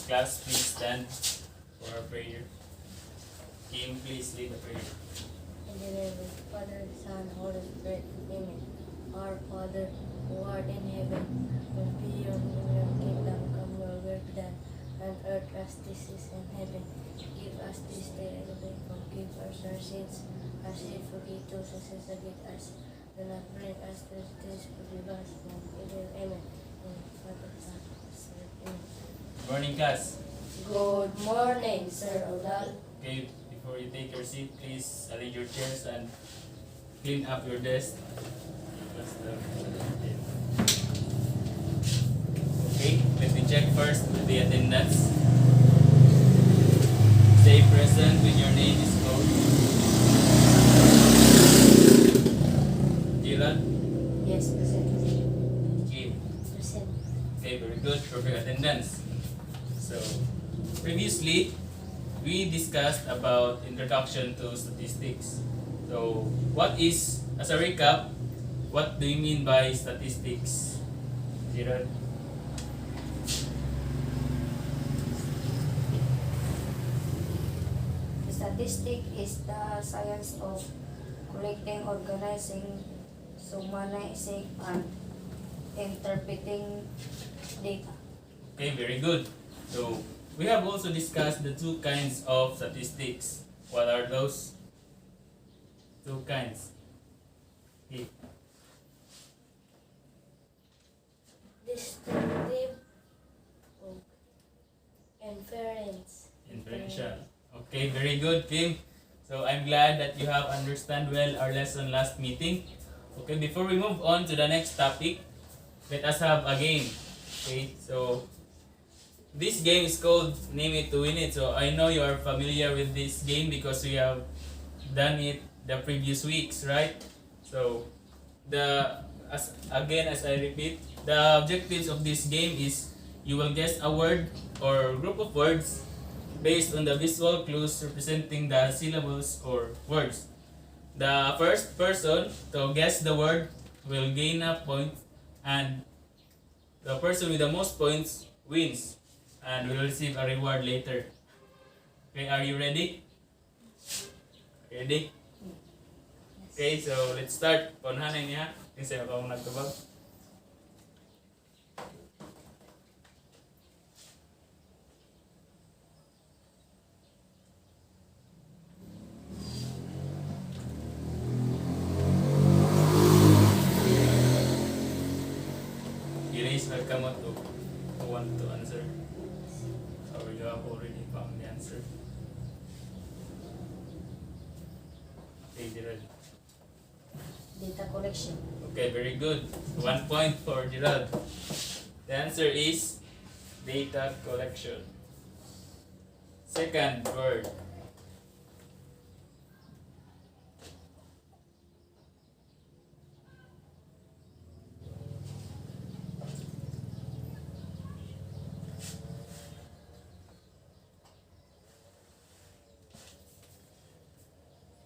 Class, please stand for our prayer. Kim, please lead the prayer. In the name of the Father, Son, Holy Spirit. Amen. Our Father, who art in heaven, hallowed be your name, your kingdom come, your will be done, on earth as it is in heaven. Give us this day our daily bread, forgive us our sins, as we forgive those who sin against us. Do not bring us to this, forgive us from evil. Amen. In the Father, Son, Holy Spirit. Amen. Good morning, class. Good morning, Sir Odal. Okay, before you take your seat, please arrange your chairs and clean up your desk. Okay, let me check first with the attendance. Stay present when your name is called. Dylan? Yes, present. Kim? Present. Okay, very good. Perfect attendance. So, previously, we discussed about introduction to statistics. So, what is, as a recap, what do you mean by statistics? Gerard? Statistic is the science of collecting, organizing, summarizing, and interpreting data. Okay, very good. So, we have also discussed the two kinds of statistics. What are those two kinds? Okay. Descriptive, inference. Inferential. Okay, very good, Kim. So I'm glad that you have understand well our lesson last meeting. Okay, before we move on to the next topic, let us have a game. Okay, so this game is called Name It to Win It. So I know you are familiar with this game because we have done it the previous weeks, right? So as I repeat, the objectives of this game is you will guess a word or group of words based on the visual clues representing the syllables or words. The first person to guess the word will gain a point, and the person with the most points wins and will receive a reward later. Okay, are you ready? Ready? Okay, so let's start. Punhanay niya. Kasi ako nagtubag. Erase, welcome to who want to answer. Or you have already found the answer. Okay, Gerald. Data collection. Okay, very good. 1 point for Gerald. The answer is data collection. Second word.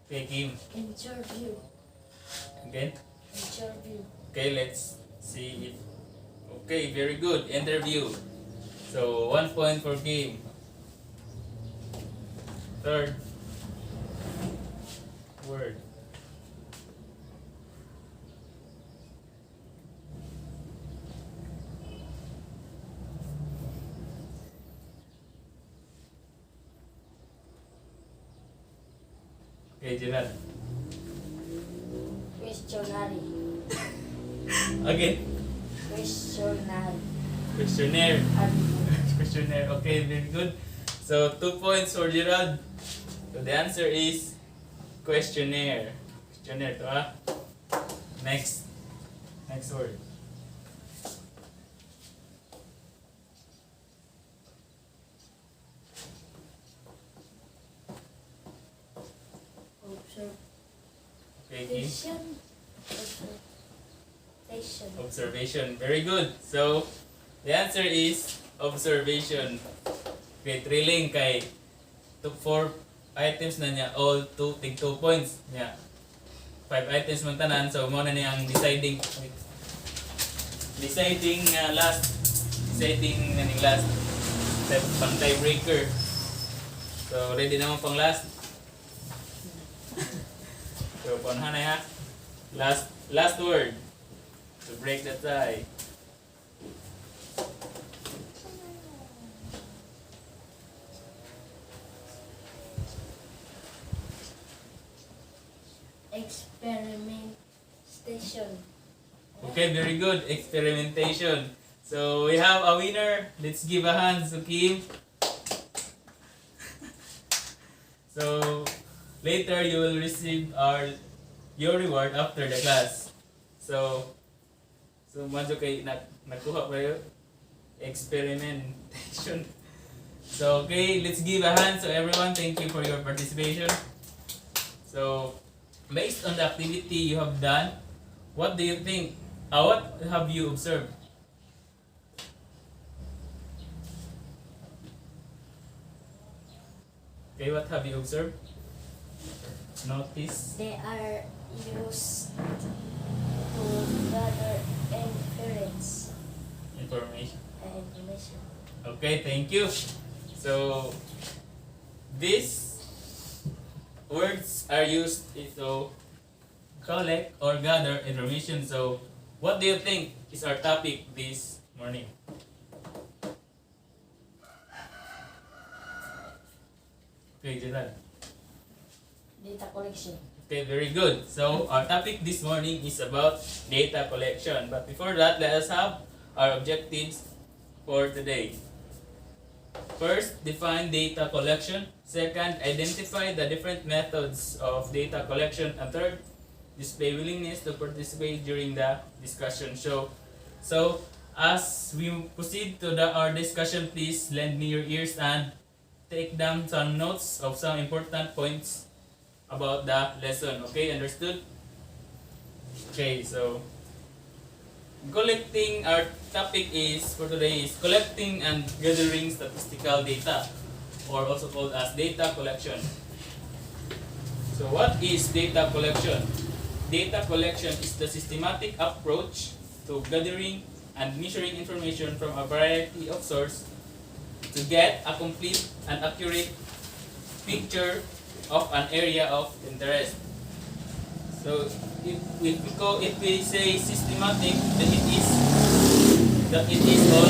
Okay, Kim. Interview. Again. Interview. Okay, let's see if... Okay, very good. Interview. So, 1 point for Kim. Third word. Okay, Gerald. Questionary. Again. Questionary. Questionnaire. Argument. Questionnaire. Okay, very good. So, 2 points for Gerald. So, the answer is questionnaire. Questionnaire to Next. Next word. Okay, Kim. Observation. Observation. Very good. So, the answer is observation. Okay, thrilling kay 4 items na niya, all 2 points niya. 5 items man tanan, so mo na niya ang deciding last. Deciding na last. pang tiebreaker. So, ready naman pang last. So, panhanay ha. Last word to break the tie. Experimentation. Okay, very good. Experimentation. So, we have a winner. Let's give a hand to Kim. So, later you will receive your reward after the class. So madyo kay nakuha ba yun? Experimentation. So, okay, let's give a hand. So, everyone, thank you for your participation. So, based on the activity you have done, what do you think? What have you observed? Okay, what have you observed? Notice. They are used to gather Information. information. Okay, thank you. So, these words are used to collect or gather information. So, what do you think is our topic this morning? Okay, Gerald. Data collection. Okay, very good. So, our topic this morning is about data collection. But before that, let us have our objectives for today. First, define data collection. Second, identify the different methods of data collection. And third, display willingness to participate during the discussion show. So, as we proceed to our discussion, please lend me your ears and take down some notes of some important points about the lesson. Okay, understood? Okay, so collecting, our topic is for today is collecting and gathering statistical data, or also called as data collection. So what is data collection? Data collection is the systematic approach to gathering and measuring information from a variety of sources to get a complete and accurate picture of an area of interest. So if we say systematic, then it is on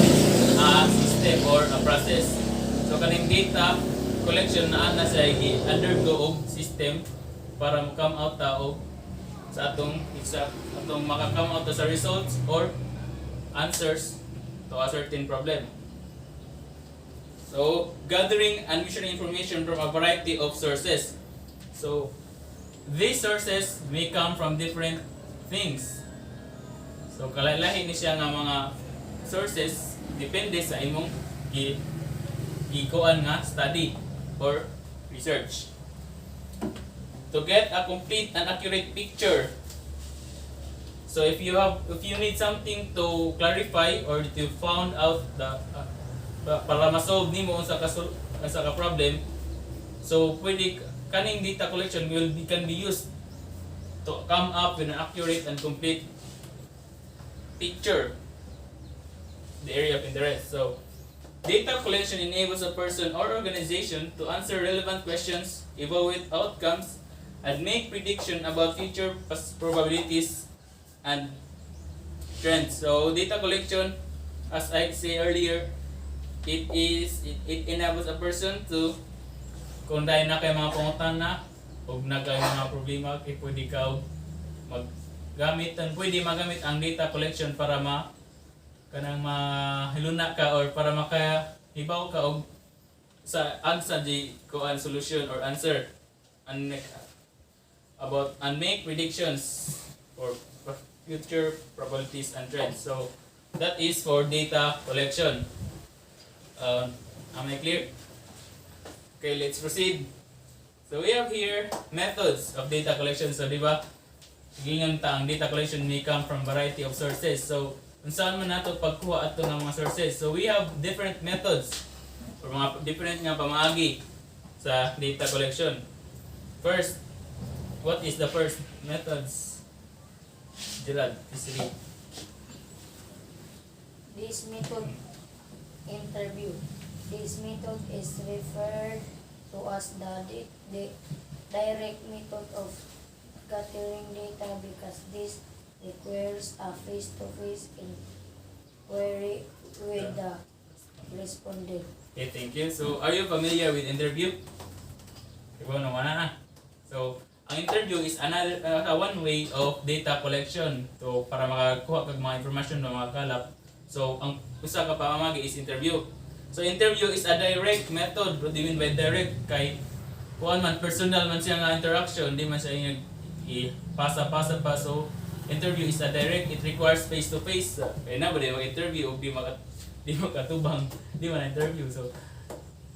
a system or a process. So kaning data collection na sa undergo og system para mo-come out ta og sa atong maka-come out sa results or answers to a certain problem. So, gathering and measuring information from a variety of sources. So, these sources may come from different things. So, kalalahi ni siya nga mga sources depende sa imong gikuan nga study or research. To get a complete and accurate picture. So, if you need something to clarify or to found out the para ma-solve nimo sa ka problem, so pwede kaning data collection can be used to come up with an accurate and complete picture the area of interest. So data collection enables a person or organization to answer relevant questions, evaluate outcomes, and make prediction about future probabilities and trends. So data collection, as I say earlier, it enables a person to, kung dahil na kay mga pangutan na o na kay mga problema, pwede ka pwede magamit ang data collection para kanang mahiluna ka or para makahibaw ka og sa answer di ko an solution or answer and make predictions for future probabilities and trends. So that is for data collection. Am I clear? Okay, let's proceed. So we have here methods of data collection. So di ba, gingan ta ang data collection may come from variety of sources. So kung saan man nato pagkuha ato ng mga sources. So we have different methods or mga different nga pamaagi sa data collection. First, what is the first methods? Gerald, please read. This method interview. This method is referred to as the direct method of gathering data because this requires a face-to-face inquiry with the respondent. Okay, thank you. So, are you familiar with interview? Ikaw naman na. So, ang interview is another one way of data collection. So, para makakuha kag mga information na makakalap. So, ang usa ka pamamagi is interview. So, interview is a direct method. What do you mean by direct? Kay kuan man personal man siya nga interaction, di man siya yung ipasa-pasa pa. So, interview is a direct. It requires face to face. Kaya na ba di mag-interview o di makatubang, di man interview. So,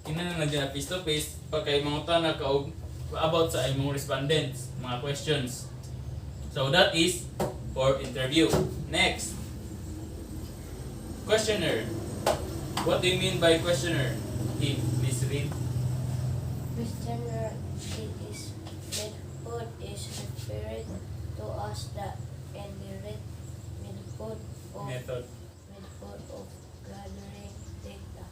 kinahanglan na face to face pag kay mga tanong ka og about sa imong respondents, mga questions. So, that is for interview. Next. Questionnaire. What do you mean by questionnaire? Okay, please read. Questionnaire is method is referred to as the indirect method of gathering data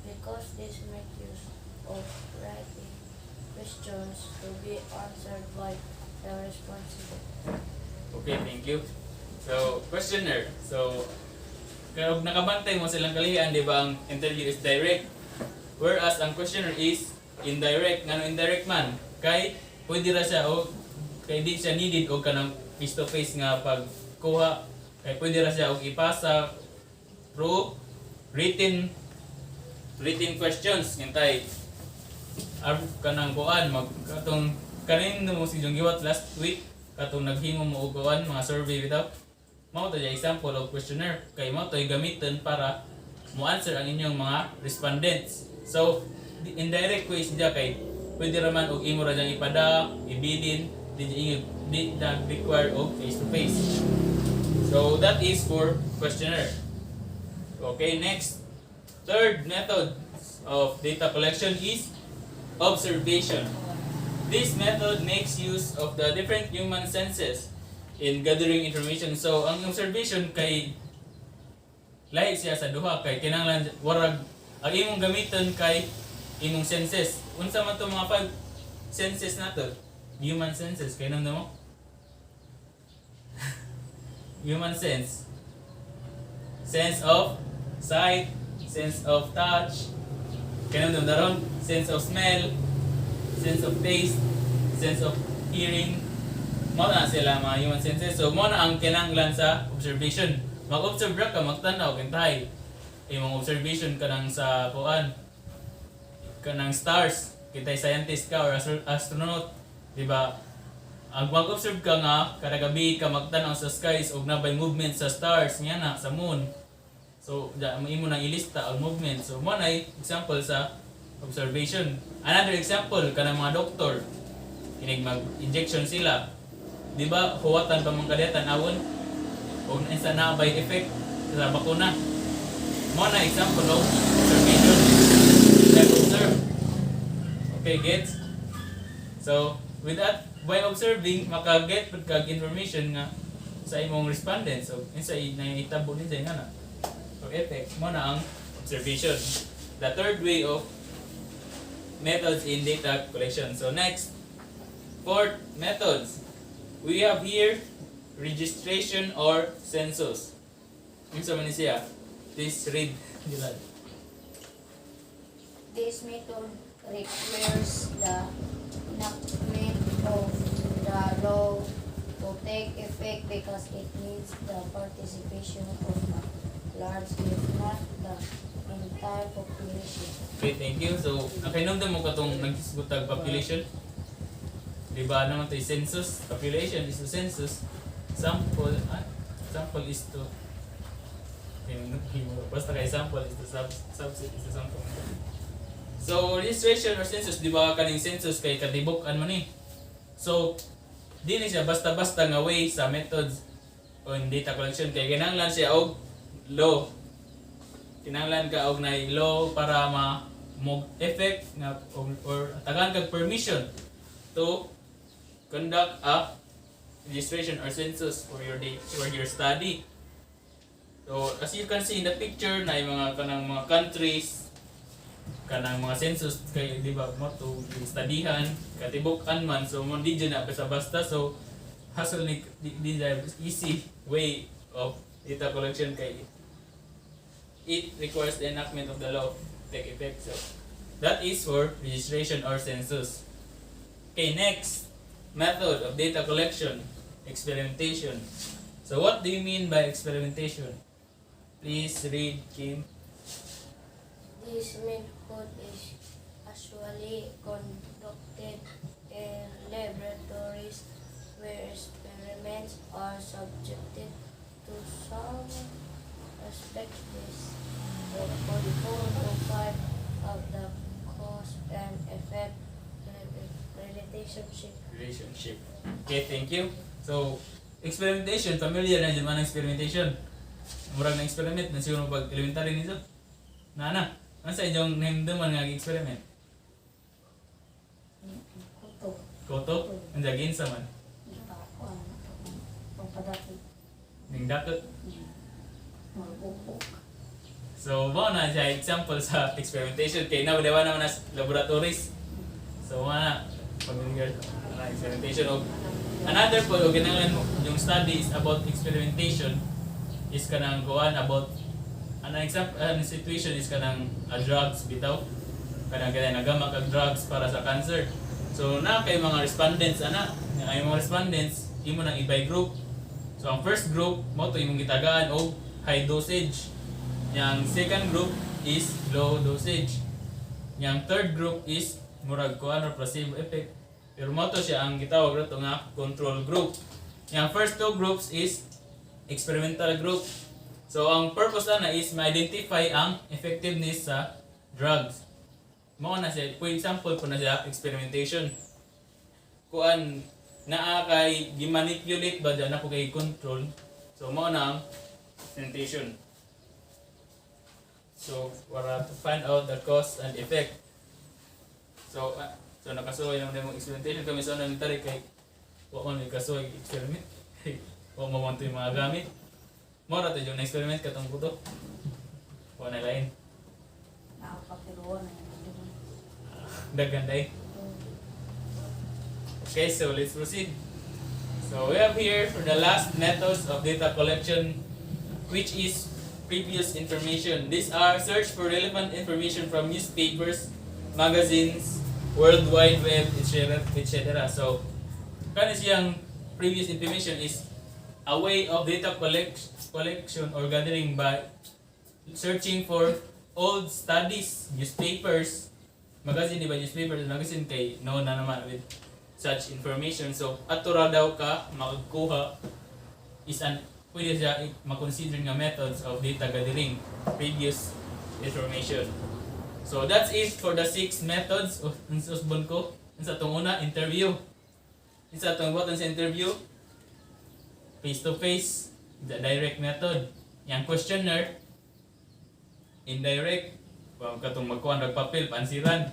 because this makes use of writing questions to be answered by the responsible. Okay, thank you. So, questionnaire. So, kaya nakabantay mo silang kalihan, di ba, ang interview is direct. Whereas ang questionnaire is indirect. Ngano indirect man? Kay pwede ra siya o kay di siya needed o kanang face to face nga pagkuha. Kay pwede ra siya og ipasa through written questions ngintay. Kanang kuan katong kanin mo si giwat last week katong naghimo mo og kuan mga survey without mao to example of questionnaire kay mao to gamiton para mo answer ang inyong mga respondents. So indirect ways dia kay pwede ra man og imo ra jang ipada ibilin di na require og face to face. So that is for questionnaire. Okay, next. Third method of data collection is observation. This method makes use of the different human senses in gathering information. So, ang observation kay lahi siya sa duha kay kinahanglan warag ang imong gamiton kay imong senses. Unsa man to mga 5 senses nato? Human senses kay nang mo? Human sense. Sense of sight, sense of touch, kaya nang daron, sense of smell, sense of taste, sense of hearing. Mao na sila mga human senses. So mao na ang kinahanglan sa observation. Mag-observe ka, magtanaw kantay. Imong observation kanang sa kuan, kanang stars, kitay scientist ka or astronaut, di ba? Ang mag-observe ka nga kada gabi ka magtanaw sa skies ug nabay movement sa stars niya na sa moon. So imo nang ilista ang movement. So mo na example sa observation. Another example kanang mga doktor, kinig mag-injection sila. Di ba, huwatan pa mga kadiyatan awon o isa na by effect sa bakuna. Mo na example of observation. Observe. Okay, gets? So, with that, by observing, makaget pagkag information nga sa imong respondent. So, isa naitabo din sa nga na. So, effect, mo na ang observation. The third way of methods in data collection. So, next, fourth methods. We have here registration or census. Yung sa man siya, please read. This method requires the enactment of the law to take effect because it needs the participation of a large, if not the entire population. Okay, thank you. So, nakinumdum mo katong naghisgutag population. Diba naman ito census, population is to census, sample is to basta kay sample is to subset is to sample. So registration or census, diba kaning census kay katibuk-an man ni. So di ni siya basta-basta nga way sa methods on data collection kay kinahanglan siya og law. Kinahanglan ka og nay law para mo effect nga or tagaan kag permission to conduct a registration or census for your study. So as you can see in the picture na yung mga kanang mga countries kanang mga census kay di ba mo to studyhan katibukan man so mo di dyan na basta so hassle ni di easy way of data collection kay it requires the enactment of the law to take effect. So that is for registration or census. Okay, next method of data collection, experimentation. So what do you mean by experimentation? Please read, Kim. This method is usually conducted in laboratories where experiments are subjected to some aspects of part of the cause and effect relationship. Okay, thank you. So, experimentation, familiar na dyan man ang experimentation. Murag na experiment na siguro pag elementary nito. Nana, ano sa inyong nahimdaman nga experiment? Koto? Ang dagin sa man? Ning dakot. So, mo na siya example sa experimentation kay nawadawa naman as laboratories. So, na familiar na experimentation of another po o ginangan yung studies about experimentation is kanang kuan about an example situation is kanang drugs bitaw kanang nagama kag drugs para sa cancer. So na kay mga respondents ay mga respondents imo nang ibay group. So ang first group mo to imong gitagaan og high dosage. Yang second group is low dosage. Yang third group is murag kuan or placebo effect. Pero mo to siya ang gitawag nato nga control group. Yang first two groups is experimental group. So ang purpose na is ma-identify ang effectiveness sa drugs. Mao na siya, for example po na siya experimentation. Kuan naa kay gi-manipulate ba dyan ako kay control. So mao na ang experimentation. So para to find out the cause and effect. So nakasuway lang mo experimentation kami sa elementary kay wa man may kasuway experiment. Wa mo man yung mga gamit. Mo ra to yung experiment katong puto. Wa na lain. Daganday. Okay, so let's proceed. So we have here for the last methods of data collection, which is previous information. These are search for relevant information from newspapers, magazines, World Wide Web, etc. So, kanis yung previous information is a way of data collection or gathering by searching for old studies, newspapers, magazine, di ba newspapers, magazine kay no na naman with such information. So, ato ra daw ka magkuha is an pwede siya makonsider nga methods of data gathering, previous information. So, that's it for the 6 methods of susbon ko. Sa itong una, interview. Sa itong button sa interview, face-to-face, the direct method. Yang questionnaire, indirect, katong magkuhan ng papel, pansiran.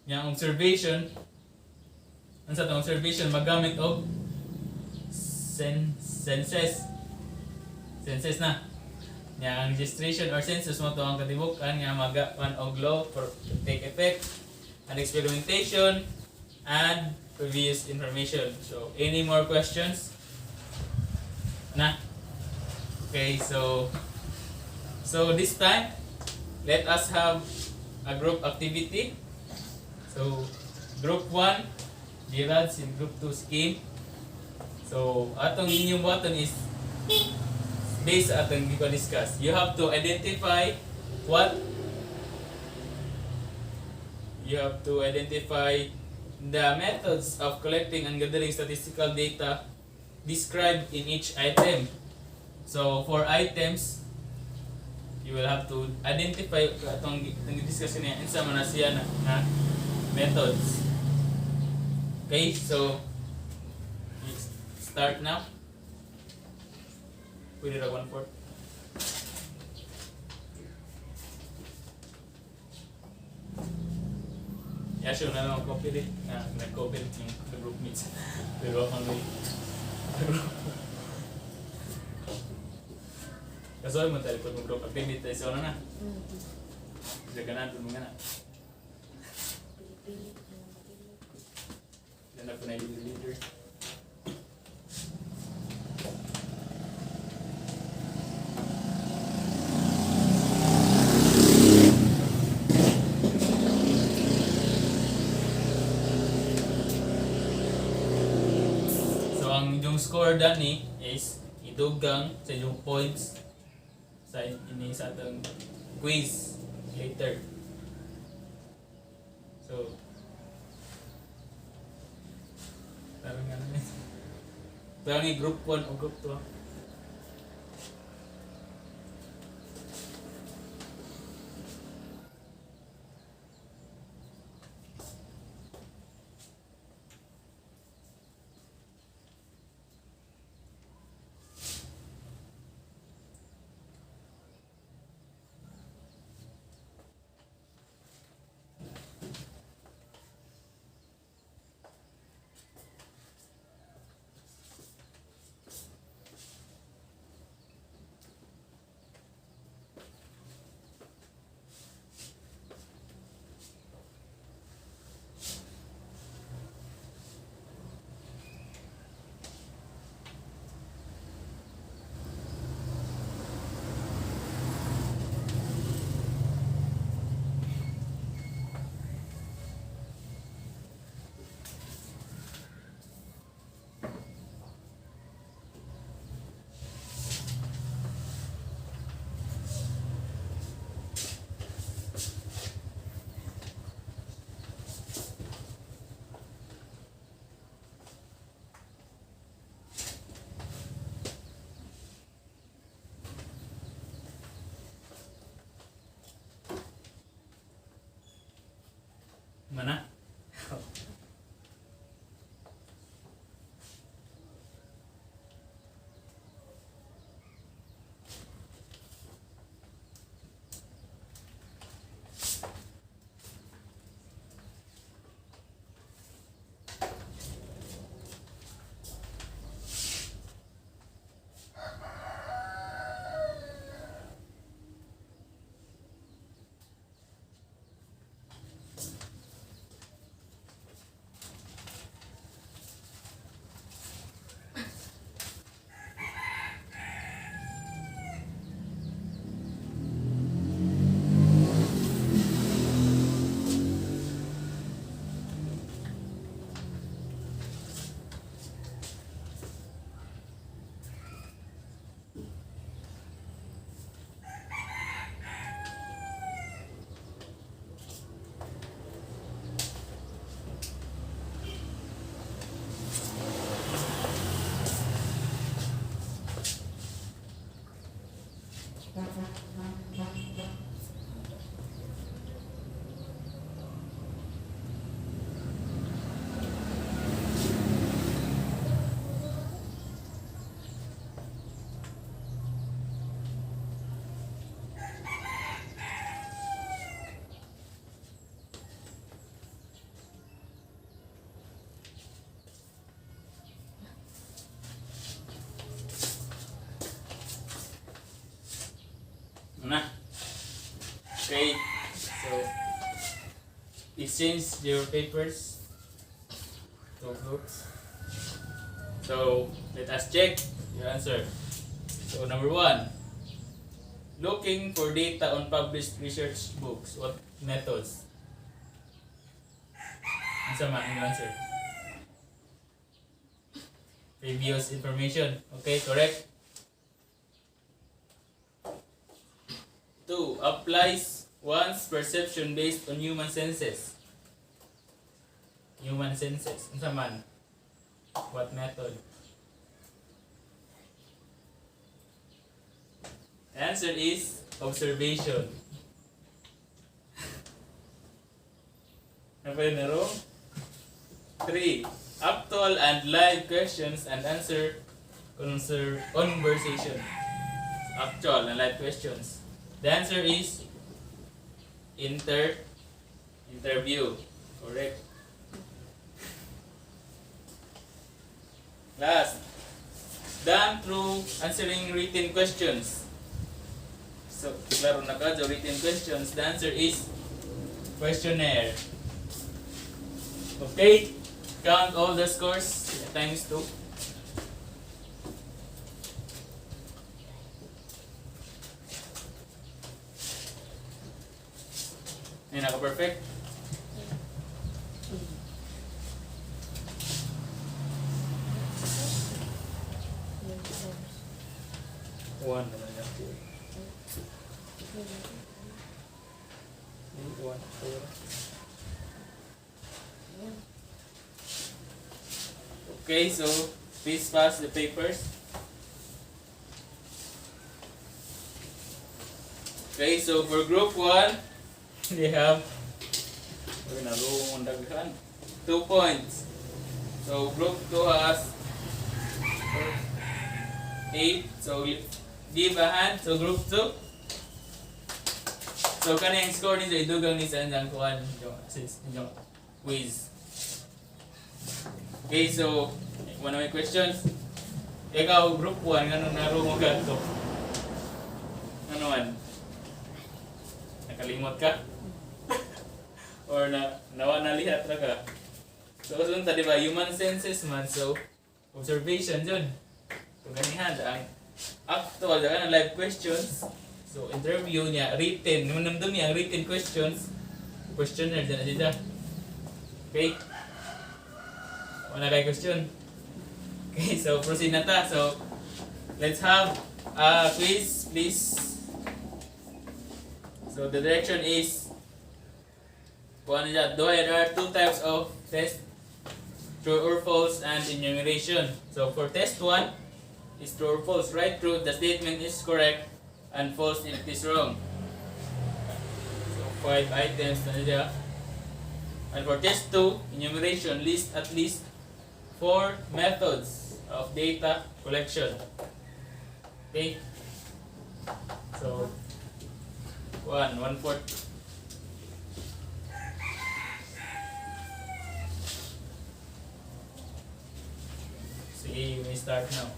Yang observation, sa itong observation, magamit og census na. Yang registration or census mo to ang katibukan nga magapan og law for take effect, and experimentation and previous information. So any more questions? Na? Okay, so this time let us have a group activity. So group 1 Gerard's in group 2 Scheme. So atong inyong button is based sa atong discuss. You have to identify the methods of collecting and gathering statistical data described in each item. So for items, you will have to identify atong discussion niya insa man na siya na methods. Okay, so start now. Pwede ra 1/4. Yeah, sure na lang copy din. Nag-copy yung group mates. Pero ako may kaso mo tayo pag mag-group activity tayo sa una na. Jaga na, tulungan na. Delete na lang. Delete. Ganap ko na yung leader. So ang yung score dani is idugang sa yung points sa ini sa atong quiz later. So parang ano ni? Parang ni group 1 o group 2. Mana? Mana? Okay. So exchange your papers to groups. So let us check your answer. So number 1, looking for data on published research books. What methods? Ano man yung answer? Previous information. Okay, correct. 2, applies one's perception based on human senses. Human senses. Ano man? What method? The answer is observation. Ano pa yun na wrong? 3, actual and live questions and answer conversation. Actual and live questions. The answer is interview. Correct. Last, done through answering written questions. So, klaro na ka sa written questions. The answer is questionnaire. Okay, count all the scores times 2. Yan, naka-perfect. One naman na po. One, four. Okay, so please pass the papers. Okay, so for group 1, they have 2 points. So group 2 has 8. So give a hand. So group 2. So kanang score ninyo idugang ni sa andang kuan ninyo quiz. Okay, so one of my questions. Ikaw group 1 nganong naro mo ganto? Ano man? Nakalimot ka? Or nawa nalihat ra ka? So sunta di ba human senses man, so observation jud. So ganihan ang actual ang live questions. So interview niya written, namdam niya ang written questions. Questionnaire dyan na dyan. Okay? Wala kay question. Okay, so proceed na ta. So let's have a quiz, please. So the direction is there are 2 types of test, true or false and enumeration. So for test 1 is true or false, right? True, the statement is correct, and false if it is wrong. So 5 items na dyan. And for test 2, enumeration, list at least 4 methods of data collection. Okay? So 1/4. Sige, you may start now.